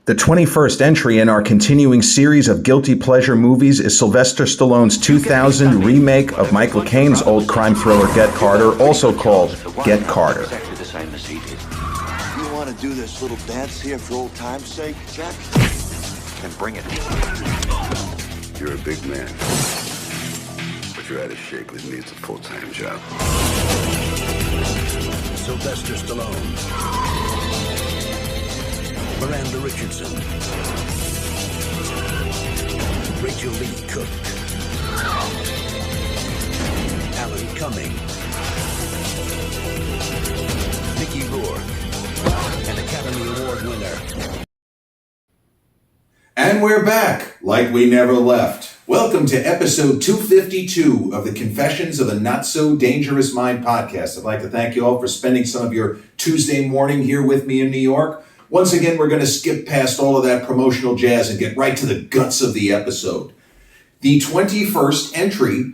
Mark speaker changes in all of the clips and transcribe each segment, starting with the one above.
Speaker 1: The 21st entry in our continuing series of guilty pleasure movies is Sylvester Stallone's 2000 remake of Michael Caine's old crime thriller Get Carter, also called Get Carter.
Speaker 2: You want to do this little dance here for old time's sake, Jack? Then bring it.
Speaker 3: You're a big man, but you're out of shape. With me, it's a full-time job.
Speaker 4: Sylvester Stallone. Miranda Richardson, Rachel Lee Cook, Alan Cumming, Mickey Rourke, and Academy Award winner.
Speaker 1: And we're back, like we never left. Welcome to episode 252 of the Confessions of a Not-So-Dangerous Mind podcast. I'd like to thank you all for spending some of your Tuesday morning here with me in New York. Once again, we're going to skip past all of that promotional jazz and get right to the guts of the episode. The 21st entry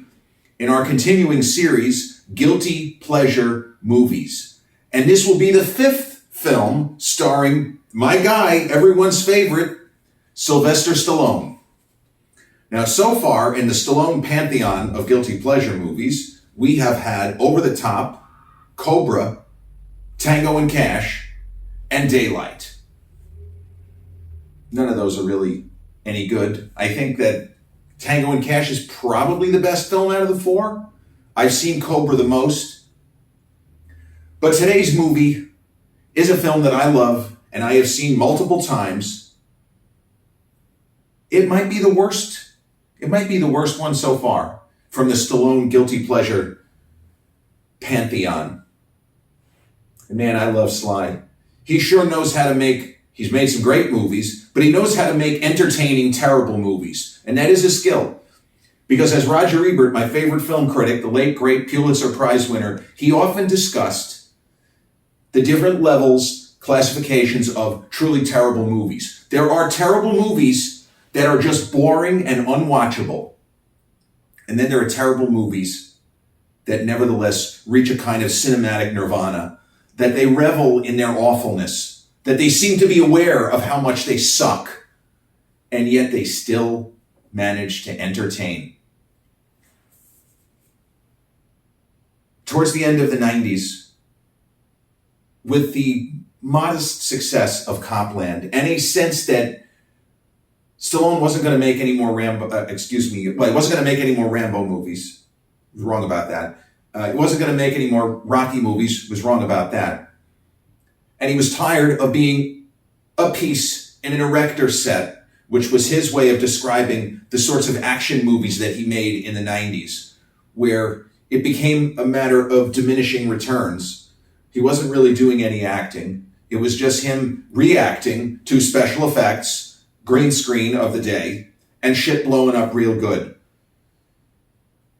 Speaker 1: in our continuing series, Guilty Pleasure Movies. And this will be the fifth film starring my guy, everyone's favorite, Sylvester Stallone. Now, so far in the Stallone pantheon of guilty pleasure movies, we have had Over the Top, Cobra, Tango and Cash, and Daylight. None of those are really any good. I think that Tango and Cash is probably the best film out of the four. I've seen Cobra the most. But today's movie is a film that I love and I have seen multiple times. It might be the worst. It might be the worst one so far from the Stallone guilty pleasure pantheon. And man, I love Sly. He sure knows how to he's made some great movies, but he knows how to make entertaining, terrible movies. And that is a skill. Because as Roger Ebert, my favorite film critic, the late, great Pulitzer Prize winner, he often discussed the different levels, classifications of truly terrible movies. There are terrible movies that are just boring and unwatchable. And then there are terrible movies that nevertheless reach a kind of cinematic nirvana, that they revel in their awfulness, that they seem to be aware of how much they suck, and yet they still manage to entertain. Towards the end of the 90s, with the modest success of Copland and a sense that Stallone wasn't going to make any more he wasn't going to make any more Rambo movies. I was wrong about that. He wasn't going to make any more Rocky movies. Was wrong about that. And he was tired of being a piece in an erector set, which was his way of describing the sorts of action movies that he made in the 90s, where it became a matter of diminishing returns. He wasn't really doing any acting. It was just him reacting to special effects, green screen of the day, and shit blowing up real good.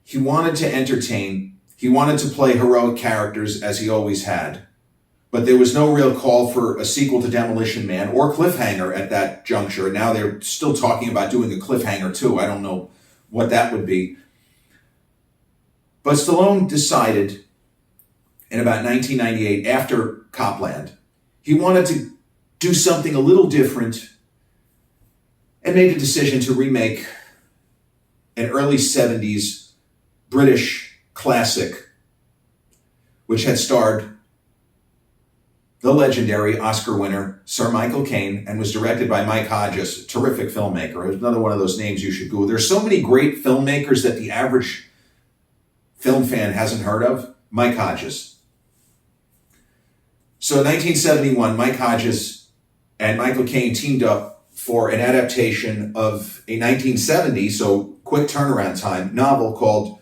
Speaker 1: He wanted to entertain. He wanted to play heroic characters as he always had. But there was no real call for a sequel to Demolition Man or Cliffhanger at that juncture. Now they're still talking about doing a Cliffhanger too. I don't know what that would be. But Stallone decided in about 1998, after Copland, he wanted to do something a little different and made a decision to remake an early 70s British classic, which had starred the legendary Oscar winner, Sir Michael Caine, and was directed by Mike Hodges, a terrific filmmaker. It's another one of those names you should Google. There's so many great filmmakers that the average film fan hasn't heard of. Mike Hodges. So in 1971, Mike Hodges and Michael Caine teamed up for an adaptation of a 1970, so quick turnaround time, novel called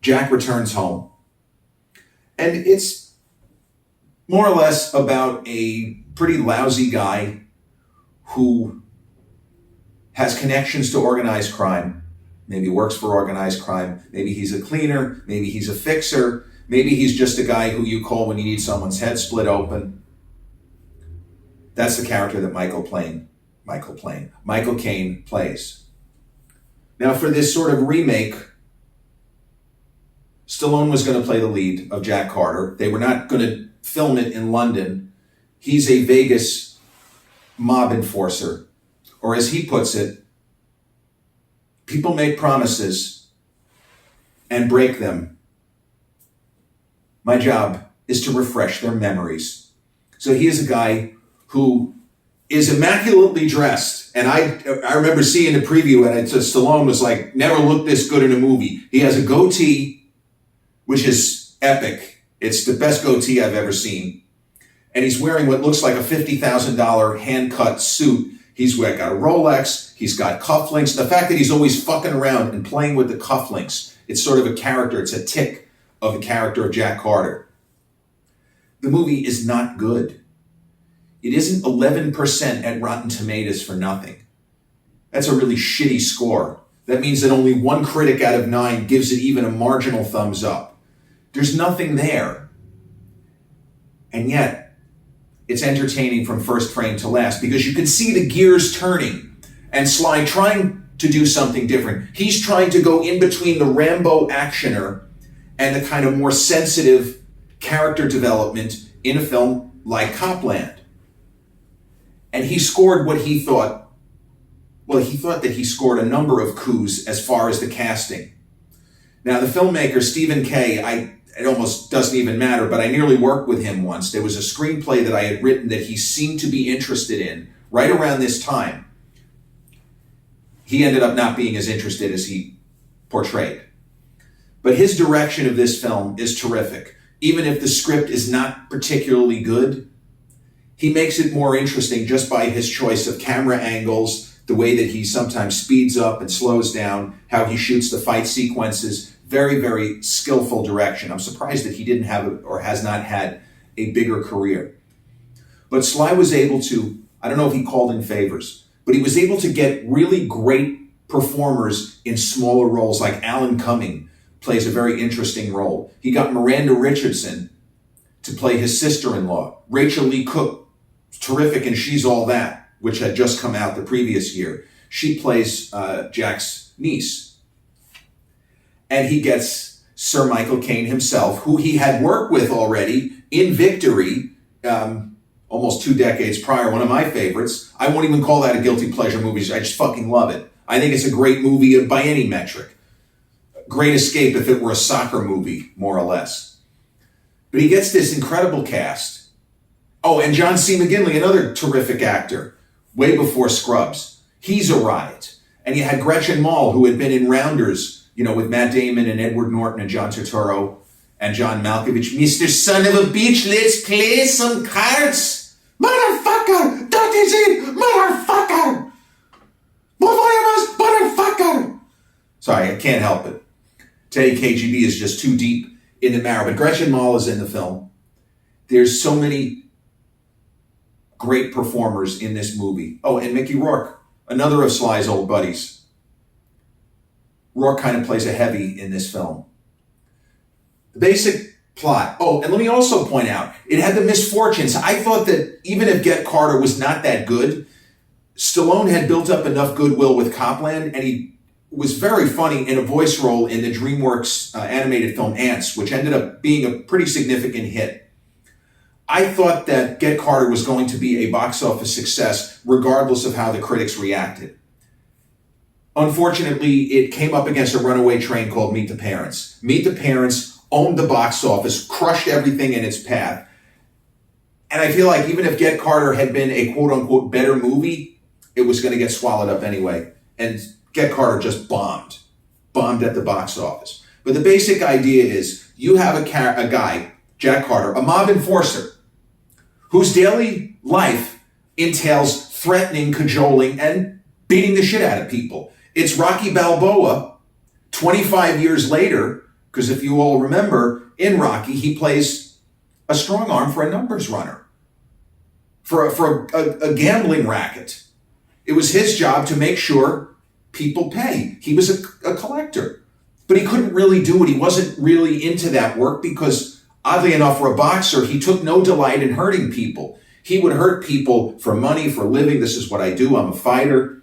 Speaker 1: Jack Returns Home. And it's more or less about a pretty lousy guy who has connections to organized crime. Maybe works for organized crime. Maybe he's a cleaner. Maybe he's a fixer. Maybe he's just a guy who you call when you need someone's head split open. That's the character that Michael Caine plays. Now, for this sort of remake, Stallone was going to play the lead of Jack Carter. They were not going to film it in London. He's a Vegas mob enforcer, or as he puts it, people make promises and break them. My job is to refresh their memories. So he is a guy who is immaculately dressed. And I remember seeing the preview, and Stallone was like, never looked this good in a movie. He has a goatee, which is epic. It's the best goatee I've ever seen. And he's wearing what looks like a $50,000 hand-cut suit. He's got a Rolex. He's got cufflinks. The fact that he's always fucking around and playing with the cufflinks, it's sort of a character. It's a tick of the character of Jack Carter. The movie is not good. It isn't 11% at Rotten Tomatoes for nothing. That's a really shitty score. That means that only one critic out of 9 gives it even a marginal thumbs up. There's nothing there. And yet, it's entertaining from first frame to last because you can see the gears turning and Sly trying to do something different. He's trying to go in between the Rambo actioner and the kind of more sensitive character development in a film like Copland. And he scored what he thought, well, he thought that he scored a number of coups as far as the casting. Now, the filmmaker, Stephen Kay, it almost doesn't even matter, but I nearly worked with him once. There was a screenplay that I had written that he seemed to be interested in right around this time. He ended up not being as interested as he portrayed. But his direction of this film is terrific. Even if the script is not particularly good, he makes it more interesting just by his choice of camera angles, the way that he sometimes speeds up and slows down, how he shoots the fight sequences. Very, very skillful direction. I'm surprised that he didn't have or has not had a bigger career. But Sly was able to, I don't know if he called in favors, but he was able to get really great performers in smaller roles, like Alan Cumming plays a very interesting role. He got Miranda Richardson to play his sister-in-law. Rachel Lee Cook, terrific in She's All That, which had just come out the previous year. She plays Jack's niece. And he gets Sir Michael Caine himself, who he had worked with already in Victory, almost 2 decades prior, one of my favorites. I won't even call that a guilty pleasure movie. I just fucking love it. I think it's a great movie by any metric. Great Escape if it were a soccer movie, more or less. But he gets this incredible cast. Oh, and John C. McGinley, another terrific actor, way before Scrubs. He's a riot. And you had Gretchen Mol, who had been in Rounders, with Matt Damon and Edward Norton and John Turturro and John Malkovich. Mr. Son of a Bitch, let's play some cards. Motherfucker, that is it, motherfucker. Motherfucker. Sorry, I can't help it. Teddy KGB is just too deep in the marrow. But Gretchen Mol is in the film. There's so many great performers in this movie. Oh, and Mickey Rourke, another of Sly's old buddies. Rourke kind of plays a heavy in this film. The basic plot. Oh, and let me also point out, it had the misfortunes. I thought that even if Get Carter was not that good, Stallone had built up enough goodwill with Copland, and he was very funny in a voice role in the DreamWorks animated film Ants, which ended up being a pretty significant hit. I thought that Get Carter was going to be a box office success, regardless of how the critics reacted. Unfortunately, it came up against a runaway train called Meet the Parents. Meet the Parents owned the box office, crushed everything in its path. And I feel like even if Get Carter had been a quote-unquote better movie, it was going to get swallowed up anyway. And Get Carter just bombed at the box office. But the basic idea is you have a guy, Jack Carter, a mob enforcer, whose daily life entails threatening, cajoling, and beating the shit out of people. It's Rocky Balboa 25 years later, because if you all remember, in Rocky, he plays a strong arm for a numbers runner, for a gambling racket. It was his job to make sure people pay. He was a collector, but he couldn't really do it. He wasn't really into that work because, oddly enough, for a boxer, he took no delight in hurting people. He would hurt people for money, for a living. This is what I do. I'm a fighter.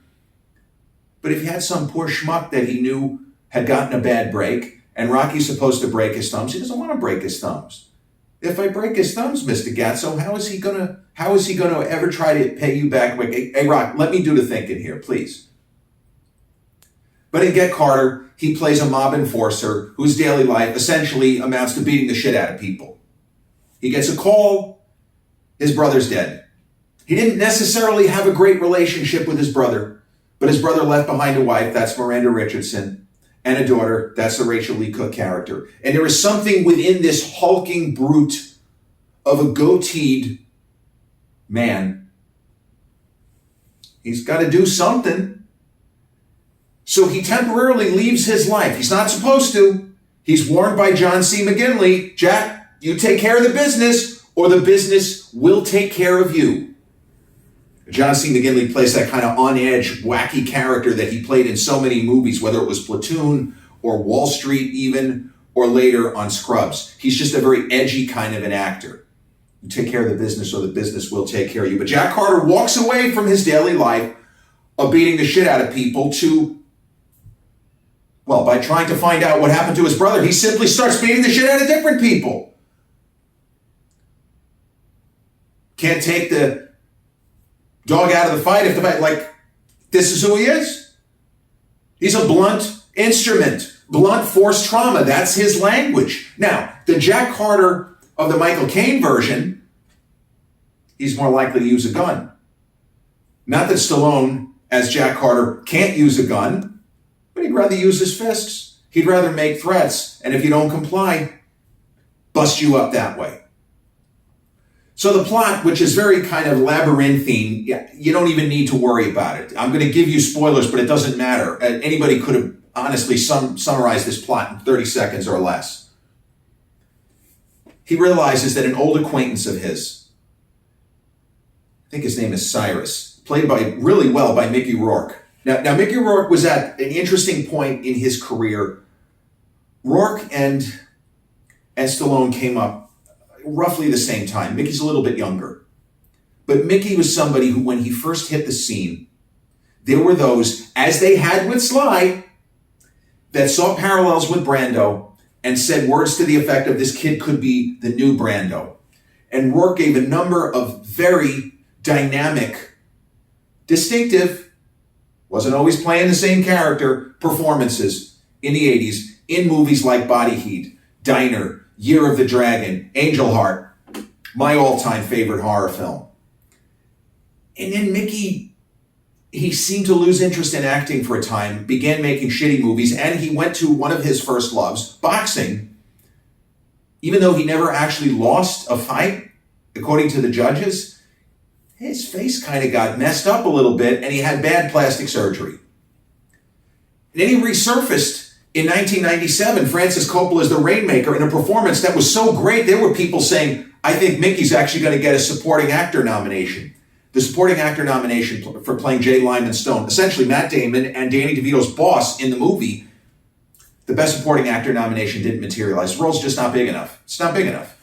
Speaker 1: But if you had some poor schmuck that he knew had gotten a bad break, and Rocky's supposed to break his thumbs, he doesn't want to break his thumbs. If I break his thumbs, Mr. Gatso, how is he going to How is he going to ever try to pay you back? Hey, Rock, let me do the thinking here, please. But in Get Carter, he plays a mob enforcer whose daily life essentially amounts to beating the shit out of people. He gets a call, his brother's dead. He didn't necessarily have a great relationship with his brother, but his brother left behind a wife, that's Miranda Richardson, and a daughter, that's the Rachel Lee Cook character. And there is something within this hulking brute of a goateed man. He's got to do something. So he temporarily leaves his life. He's not supposed to. He's warned by John C. McGinley, Jack, you take care of the business or the business will take care of you. John C. McGinley plays that kind of on-edge, wacky character that he played in so many movies, whether it was Platoon or Wall Street even, or later on Scrubs. He's just a very edgy kind of an actor. You take care of the business or the business will take care of you. But Jack Carter walks away from his daily life of beating the shit out of people to, well, by trying to find out what happened to his brother, he simply starts beating the shit out of different people. Can't take the dog out of the fight if the fight, like, this is who he is. He's a blunt instrument, blunt force trauma. That's his language. Now, the Jack Carter of the Michael Caine version, he's more likely to use a gun. Not that Stallone, as Jack Carter, can't use a gun, but he'd rather use his fists. He'd rather make threats, and if you don't comply, bust you up that way. So the plot, which is very kind of labyrinthine, you don't even need to worry about it. I'm going to give you spoilers, but it doesn't matter. Anybody could have honestly summarized this plot in 30 seconds or less. He realizes that an old acquaintance of his, I think his name is Cyrus, played really well by Mickey Rourke. Now Mickey Rourke was at an interesting point in his career. Rourke and Stallone came up roughly the same time. Mickey's a little bit younger. But Mickey was somebody who, when he first hit the scene, there were those, as they had with Sly, that saw parallels with Brando and said words to the effect of, this kid could be the new Brando. And Rourke gave a number of very dynamic, distinctive, wasn't always playing the same character, performances in the 80s in movies like Body Heat, Diner, Year of the Dragon, Angel Heart, my all-time favorite horror film. And then Mickey, he seemed to lose interest in acting for a time, began making shitty movies, and he went to one of his first loves, boxing. Even though he never actually lost a fight, according to the judges, his face kind of got messed up a little bit, and he had bad plastic surgery. And then he resurfaced in 1997, Francis Coppola's The Rainmaker, in a performance that was so great, there were people saying, I think Mickey's actually going to get a supporting actor nomination. The supporting actor nomination for playing J. Lyman Stone, essentially Matt Damon and Danny DeVito's boss in the movie, the best supporting actor nomination didn't materialize. The role's just not big enough. It's not big enough.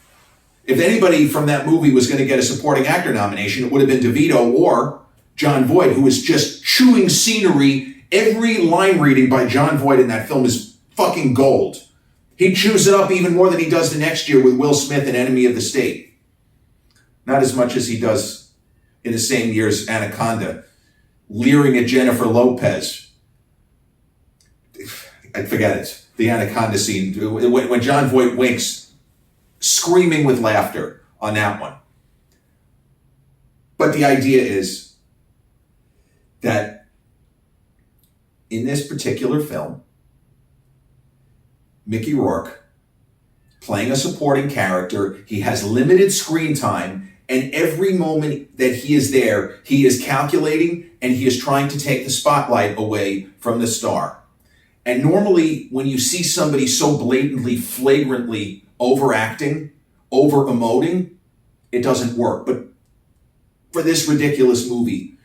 Speaker 1: If anybody from that movie was going to get a supporting actor nomination, it would have been DeVito or Jon Voight, who was just chewing scenery. Every line reading by Jon Voight in that film is fucking gold. He chews it up even more than he does the next year with Will Smith in Enemy of the State. Not as much as he does in the same year's Anaconda, leering at Jennifer Lopez. I forget it. The Anaconda scene, when Jon Voight winks, screaming with laughter on that one. But the idea is that in this particular film, Mickey Rourke, playing a supporting character, he has limited screen time, and every moment that he is there, he is calculating and he is trying to take the spotlight away from the star. And normally, when you see somebody so blatantly, flagrantly overacting, over-emoting, it doesn't work. But for this ridiculous movie,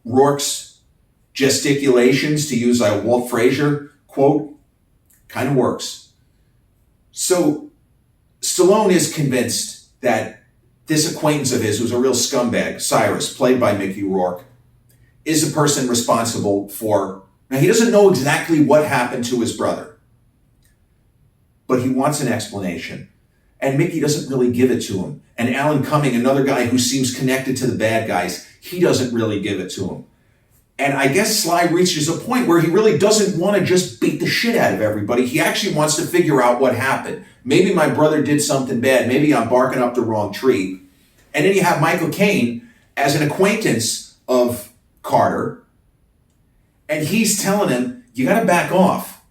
Speaker 1: Rourke's gesticulations, to use a Walt Frazier quote, kind of works. So Stallone is convinced that this acquaintance of his, who's a real scumbag, Cyrus, played by Mickey Rourke, is the person responsible for, now he doesn't know exactly what happened to his brother, but he wants an explanation. And Mickey doesn't really give it to him. And Alan Cumming, another guy who seems connected to the bad guys, he doesn't really give it to him. And I guess Sly reaches a point where he really doesn't want to just beat the shit out of everybody. He actually wants to figure out what happened. Maybe my brother did something bad. Maybe I'm barking up the wrong tree. And then you have Michael Caine as an acquaintance of Carter. And he's telling him, you got to back off.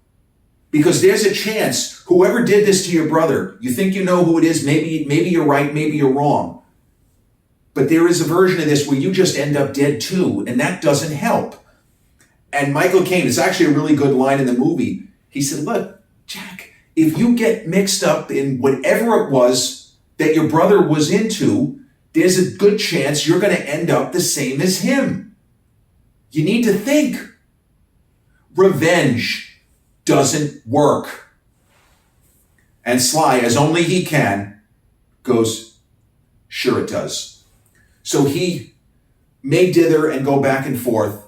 Speaker 1: Because there's a chance, whoever did this to your brother, you think you know who it is, maybe you're right, maybe you're wrong. But there is a version of this where you just end up dead too, and that doesn't help. And Michael Caine, it's actually a really good line in the movie. He said, look, Jack, if you get mixed up in whatever it was that your brother was into, there's a good chance you're going to end up the same as him. You need to think. Revenge doesn't work. And Sly, as only he can, goes, sure it does. So he may dither and go back and forth,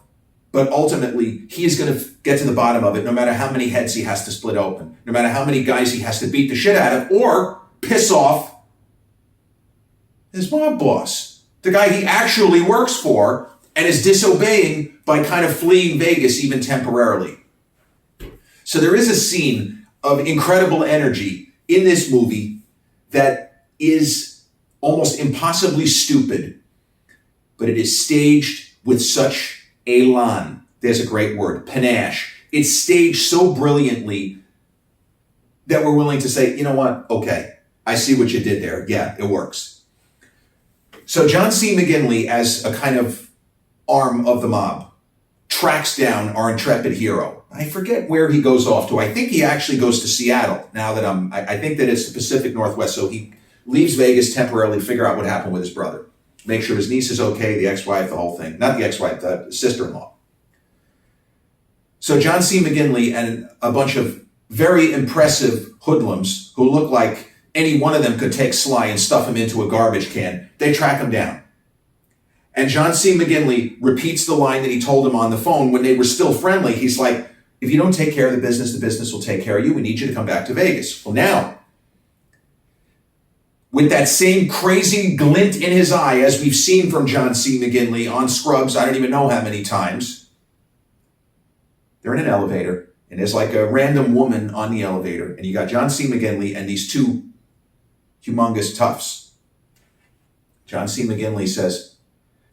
Speaker 1: but ultimately he is going to get to the bottom of it no matter how many heads he has to split open, no matter how many guys he has to beat the shit out of or piss off his mob boss, the guy he actually works for and is disobeying by kind of fleeing Vegas even temporarily. So there is a scene of incredible energy in this movie that is almost impossibly stupid, but it is staged with such elan. There's a great word, panache. It's staged so brilliantly that we're willing to say, you know what? Okay, I see what you did there. Yeah, it works. So John C. McGinley, as a kind of arm of the mob, tracks down our intrepid hero. I forget where he goes off to. I think he actually goes to Seattle now that I think that it's the Pacific Northwest. So he leaves Vegas temporarily to figure out what happened with his brother. Make sure his niece is okay, the ex-wife, the whole thing. Not the ex-wife, the sister-in-law. So John C. McGinley and a bunch of very impressive hoodlums who look like any one of them could take Sly and stuff him into a garbage can, they track him down. And John C. McGinley repeats the line that he told him on the phone when they were still friendly. He's like, if you don't take care of the business will take care of you. We need you to come back to Vegas. Well, now, with that same crazy glint in his eye, as we've seen from John C. McGinley on Scrubs, I don't even know how many times, they're in an elevator, and there's like a random woman on the elevator, and you got John C. McGinley and these two humongous toughs. John C. McGinley says,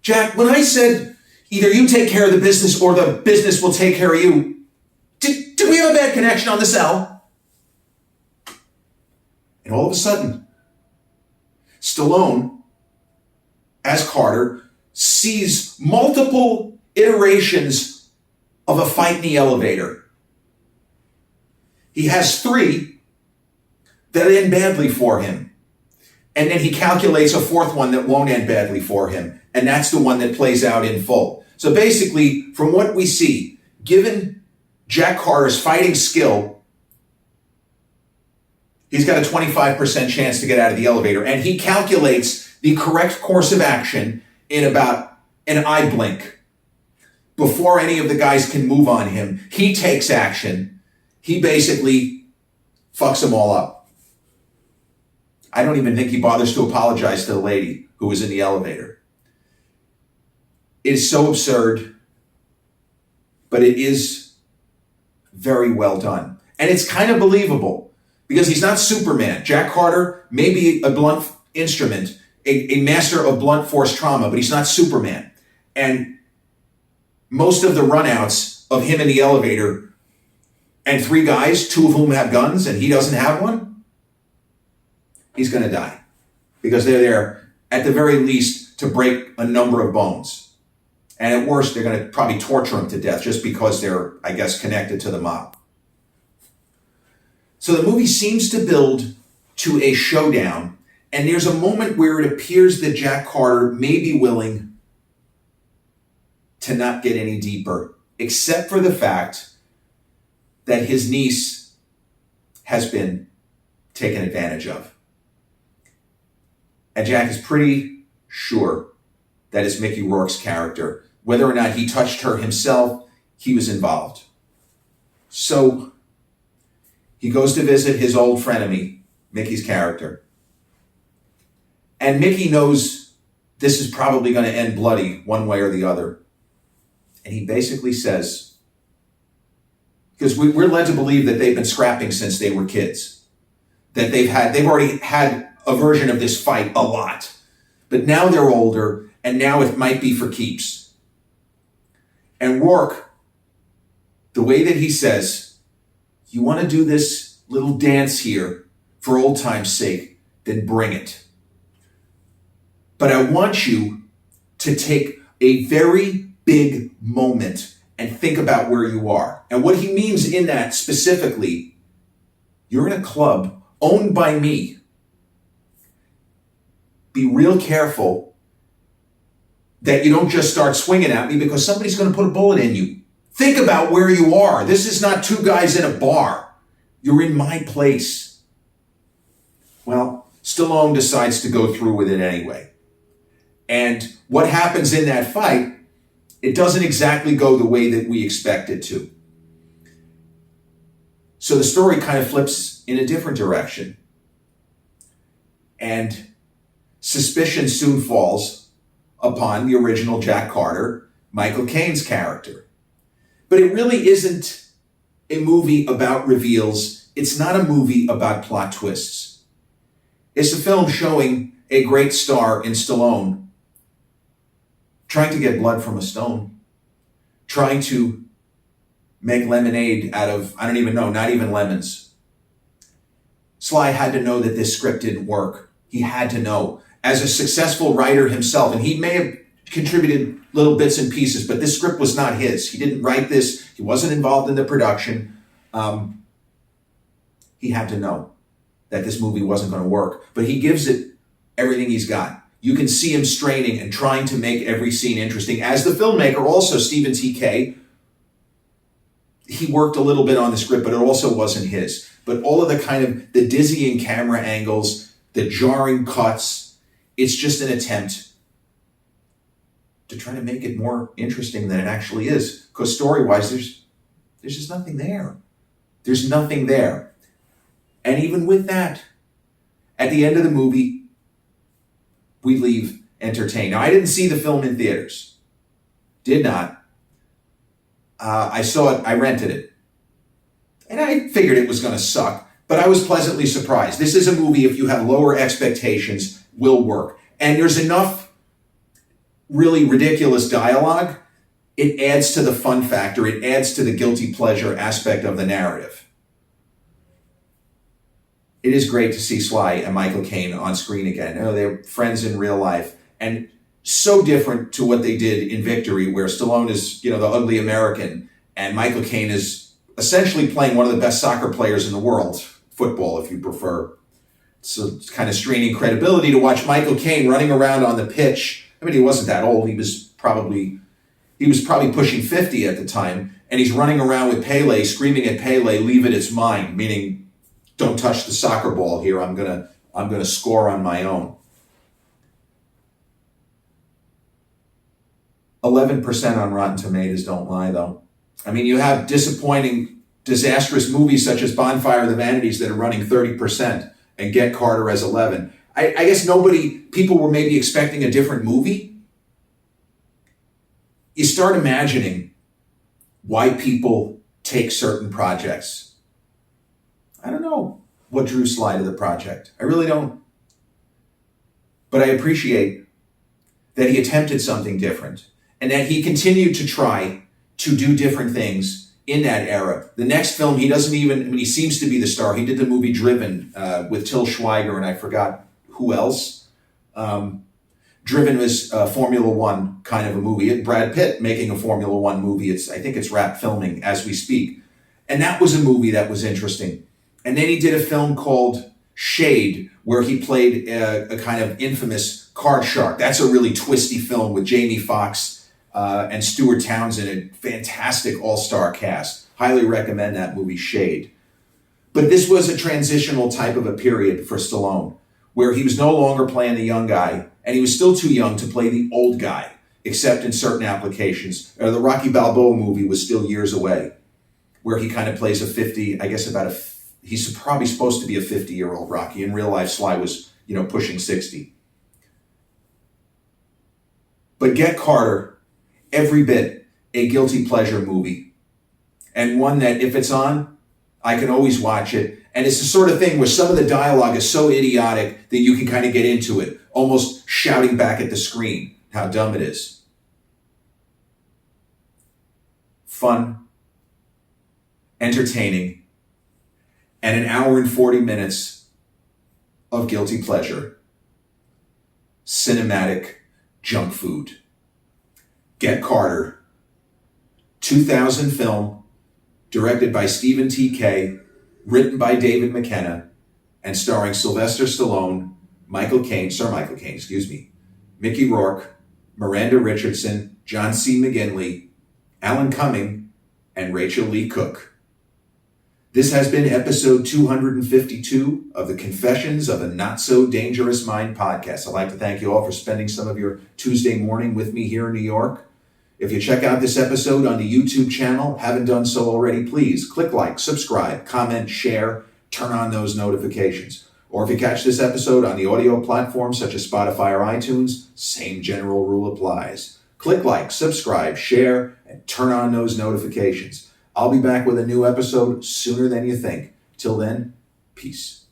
Speaker 1: Jack, when I said either you take care of the business or the business will take care of you, did we have a bad connection on the cell? And all of a sudden, Stallone, as Carter, sees multiple iterations of a fight in the elevator. He has 3 that end badly for him. And then he calculates a 4th one that won't end badly for him. And that's the one that plays out in full. So basically, from what we see, given Jack Carter's fighting skill, he's got a 25% chance to get out of the elevator. And he calculates the correct course of action in about an eye blink. Before any of the guys can move on him, he takes action. He basically fucks them all up. I don't even think he bothers to apologize to the lady who was in the elevator. It is so absurd, but it is very well done. And it's kind of believable because he's not Superman. Jack Carter may be a blunt instrument, a master of blunt force trauma, but he's not Superman. And most of the runouts of him in the elevator and 3 guys, 2 of whom have guns and he doesn't have one, he's going to die because they're there at the very least to break a number of bones. And at worst, they're going to probably torture him to death just because they're, I guess, connected to the mob. So the movie seems to build to a showdown, and there's a moment where it appears that Jack Carter may be willing to not get any deeper, except for the fact that his niece has been taken advantage of. And Jack is pretty sure that is Mickey Rourke's character. Whether or not he touched her himself, he was involved. So he goes to visit his old frenemy, Mickey's character, And Mickey knows this is probably going to end bloody one way or the other. And he basically says, because we're led to believe that they've been scrapping since they were kids, that they've already had a version of this fight a lot, but now they're older, and now it might be for keeps. And Rourke, the way that he says, you want to do this little dance here for old time's sake, then bring it. But I want you to take a very big moment and think about where you are. And what he means in that specifically, you're in a club owned by me. Be real careful that you don't just start swinging at me because somebody's going to put a bullet in you. Think about where you are. This is not two guys in a bar. You're in my place. Well, Stallone decides to go through with it anyway. And what happens in that fight, it doesn't exactly go the way that we expect it to. So the story kind of flips in a different direction. And suspicion soon falls upon the original Jack Carter, Michael Caine's character. But it really isn't a movie about reveals. It's not a movie about plot twists. It's a film showing a great star in Stallone trying to get blood from a stone, trying to make lemonade out of, I don't even know, not even lemons. Sly had to know that this script didn't work. He had to know. As a successful writer himself, and he may have contributed little bits and pieces, but this script was not his. He didn't write this. He wasn't involved in the production. He had to know that this movie wasn't going to work, but he gives it everything he's got. You can see him straining and trying to make every scene interesting. As the filmmaker, also Stephen T.K., he worked a little bit on the script, but it also wasn't his. But all of the kind of the dizzying camera angles, the jarring cuts, it's just an attempt to try to make it more interesting than it actually is. Because story-wise, there's just nothing there. There's nothing there. And even with that, at the end of the movie, we leave entertained. Now, I didn't see the film in theaters. Did not. I saw it, I rented it. And I figured it was going to suck, but I was pleasantly surprised. This is a movie, if you have lower expectations, will work. And there's enough really ridiculous dialogue. It adds to the fun factor. It adds to the guilty pleasure aspect of the narrative. It is great to see Sly and Michael Caine on screen again. You know, they're friends in real life. And so different to what they did in Victory, where Stallone is, the ugly American, and Michael Caine is essentially playing one of the best soccer players in the world, football if you prefer. So it's kind of straining credibility to watch Michael Caine running around on the pitch. I mean, he wasn't that old. He was probably pushing 50 at the time, and he's running around with Pele, screaming at Pele, "Leave it, it's mine," meaning, don't touch the soccer ball here. I'm gonna score on my own. 11% on Rotten Tomatoes don't lie, though. I mean, you have disappointing, disastrous movies such as Bonfire of the Vanities that are running 30% and Get Carter as 11. I guess people were maybe expecting a different movie. You start imagining why people take certain projects. I don't know what drew Sly to the project. I really don't. But I appreciate that he attempted something different and that he continued to try to do different things in that era. The next film, he seems to be the star. He did the movie Driven with Till Schweiger, and I forgot who else. Driven was a Formula One kind of a movie. Brad Pitt making a Formula One movie. I think it's wrap filming as we speak. And that was a movie that was interesting. And then he did a film called Shade, where he played a kind of infamous card shark. That's a really twisty film with Jamie Foxx and Stuart Townsend, a fantastic all-star cast. Highly recommend that movie, Shade. But this was a transitional type of a period for Stallone, where he was no longer playing the young guy, and he was still too young to play the old guy, except in certain applications. The Rocky Balboa movie was still years away, where he kind of plays a 50, I guess he's probably supposed to be a 50-year-old Rocky. In real life, Sly was, pushing 60. But Get Carter, every bit a guilty pleasure movie. And one that if it's on, I can always watch it. And it's the sort of thing where some of the dialogue is so idiotic that you can kind of get into it, almost shouting back at the screen how dumb it is. Fun, entertaining, and an hour and 40 minutes of guilty pleasure. Cinematic junk food. Get Carter, 2000 film, directed by Stephen T.K., written by David McKenna, and starring Sylvester Stallone, Sir Michael Caine, Mickey Rourke, Miranda Richardson, John C. McGinley, Alan Cumming, and Rachel Lee Cook. This has been episode 252 of the Confessions of a Not So Dangerous Mind podcast. I'd like to thank you all for spending some of your Tuesday morning with me here in New York. If you check out this episode on the YouTube channel, haven't done so already, please click like, subscribe, comment, share, turn on those notifications. Or if you catch this episode on the audio platforms such as Spotify or iTunes, same general rule applies. Click like, subscribe, share, and turn on those notifications. I'll be back with a new episode sooner than you think. Till then, peace.